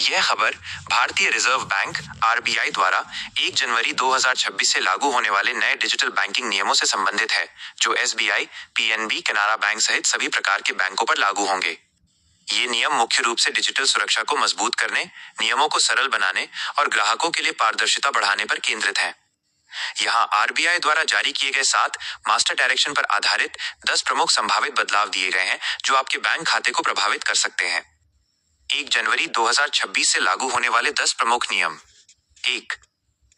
यह खबर भारतीय रिजर्व बैंक आरबीआई द्वारा 1 जनवरी 2026 से लागू होने वाले नए डिजिटल बैंकिंग नियमों से संबंधित है, जो एसबीआई, पीएनबी, कैनरा बैंक सहित सभी प्रकार के बैंकों पर लागू होंगे। ये नियम मुख्य रूप से डिजिटल सुरक्षा को मजबूत करने, नियमों को सरल बनाने और ग्राहकों के लिए पारदर्शिता बढ़ाने पर केंद्रित हैं। यहाँ आरबीआई द्वारा जारी किए गए 7 मास्टर डायरेक्शन पर आधारित 10 प्रमुख संभावित बदलाव दिए गए हैं, जो आपके बैंक खाते को प्रभावित कर सकते हैं। 1 जनवरी 2026 से लागू होने वाले 10 प्रमुख नियम। 1.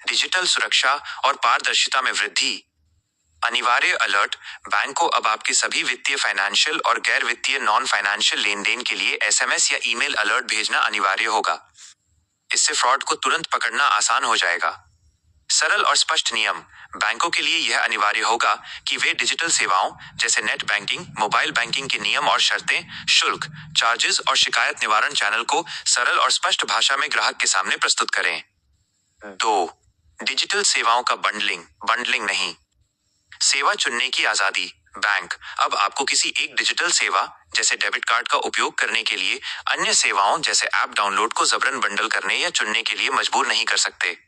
डिजिटल सुरक्षा और पारदर्शिता में वृद्धि। अनिवार्य अलर्ट। बैंक को अब आपके सभी वित्तीय, फाइनेंशियल और गैर वित्तीय नॉन फाइनेंशियल लेनदेन के लिए एसएमएस या ईमेल अलर्ट भेजना अनिवार्य होगा। इससे फ्रॉड को तुरंत पकड़ना आसान हो जाएगा। सरल और स्पष्ट नियम। बैंकों के लिए यह अनिवार्य होगा कि वे डिजिटल सेवाओं जैसे नेट बैंकिंग, मोबाइल बैंकिंग के नियम और शर्तें, शुल्क, चार्जेस और शिकायत निवारण चैनल को सरल और स्पष्ट भाषा में ग्राहक के सामने प्रस्तुत करें। 2. डिजिटल सेवाओं का बंडलिंग नहीं। सेवा चुनने की आजादी। बैंक अब आपको किसी एक डिजिटल सेवा जैसे डेबिट कार्ड का उपयोग करने के लिए अन्य सेवाओं जैसे ऐप डाउनलोड को जबरन बंडल करने या चुनने के लिए मजबूर नहीं कर सकते।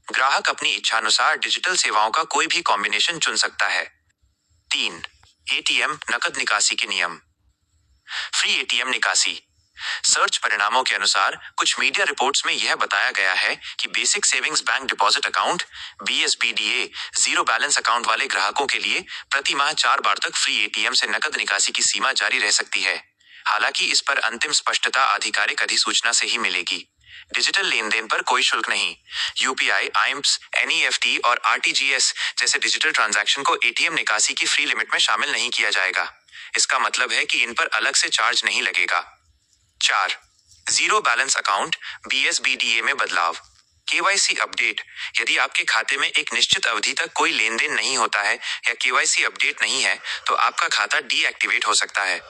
ग्राहक अपनी इच्छानुसार डिजिटल सेवाओं का कोई भी कॉम्बिनेशन चुन सकता है। 3. एटीएम नकद निकासी के नियम। फ्री एटीएम निकासी। सर्च परिणामों के अनुसार कुछ मीडिया रिपोर्ट्स में यह बताया गया है कि basic savings bank deposit account (BSBDA) zero balance account वाले ग्राहकों के लिए प्रति माह 4 बार तक फ्री एटीएम से नकद निकासी की सीमा जारी रह सकती है। हालांकि इस पर अंतिम स्पष्टता आधिकारिक अधिसूचना से ही मिलेगी। डिजिटल लेनदेन पर कोई शुल्क नहीं। यूपीआई, आईएम्स, एनईएफटी और आरटीजीएस जैसे डिजिटल ट्रांजैक्शन को एटीएम निकासी की फ्री लिमिट में शामिल नहीं किया जाएगा। इसका मतलब है कि इन पर अलग से चार्ज नहीं लगेगा। 4. जीरो बैलेंस अकाउंट (BSBDA) में बदलाव। KYC update. यदि आपके खाते में एक निश्चित अवधि तक कोई लेनदेन नहीं होता है या केवाईसी अपडेट नहीं है, तो आपका खाता डीएक्टिवेट हो सकता है।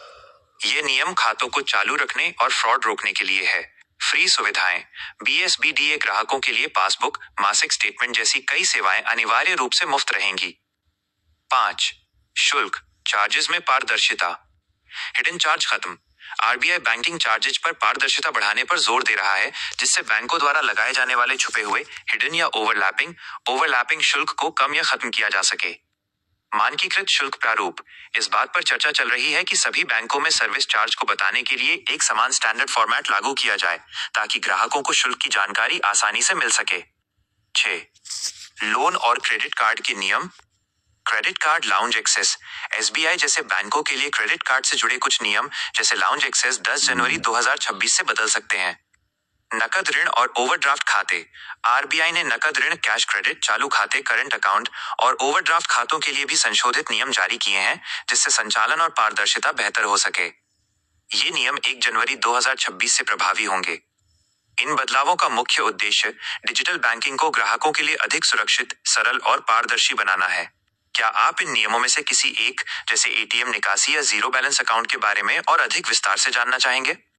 ये नियम खातों को चालू रखने और फ्रॉड रोकने के लिए है। फ्री सुविधाएं। BSBDA ग्राहकों के लिए पासबुक, मासिक स्टेटमेंट जैसी कई सेवाएं अनिवार्य रूप से मुफ्त रहेंगी। 5. शुल्क चार्जेस में पारदर्शिता। हिडन चार्ज खत्म। आरबीआई बैंकिंग चार्जेज पर पारदर्शिता बढ़ाने पर जोर दे रहा है, जिससे बैंकों द्वारा लगाए जाने वाले छुपे हुए, हिडन या ओवरलैपिंग शुल्क को कम या खत्म किया जा सके। मानकीकृत शुल्क प्रारूप। इस बात पर चर्चा चल रही है कि सभी बैंकों में सर्विस चार्ज को बताने के लिए एक समान स्टैंडर्ड फॉर्मेट लागू किया जाए, ताकि ग्राहकों को शुल्क की जानकारी आसानी से मिल सके। 6. लोन और क्रेडिट कार्ड के नियम। Credit card lounge access. SBI जैसे बैंकों के लिए क्रेडिट कार्ड से जुड़े कुछ नियम जैसे लाउंज एक्सेस 10 जनवरी 2026 से बदल सकते हैं। नकद ऋण और ओवरड्राफ्ट खाते। आरबीआई ने नकद ऋण, कैश क्रेडिट, चालू खाते, करंट अकाउंट और ओवरड्राफ्ट खातों के लिए भी संशोधित नियम जारी किए हैं, जिससे संचालन और पारदर्शिता बेहतर हो सके। ये नियम 1 जनवरी 2026 से प्रभावी होंगे। इन बदलावों का मुख्य उद्देश्य डिजिटल बैंकिंग को ग्राहकों के लिए अधिक सुरक्षित, सरल और पारदर्शी बनाना है। क्या आप इन नियमों में से किसी एक, जैसे एटीएम निकासी या जीरो बैलेंस अकाउंट के बारे में और अधिक विस्तार से जानना चाहेंगे?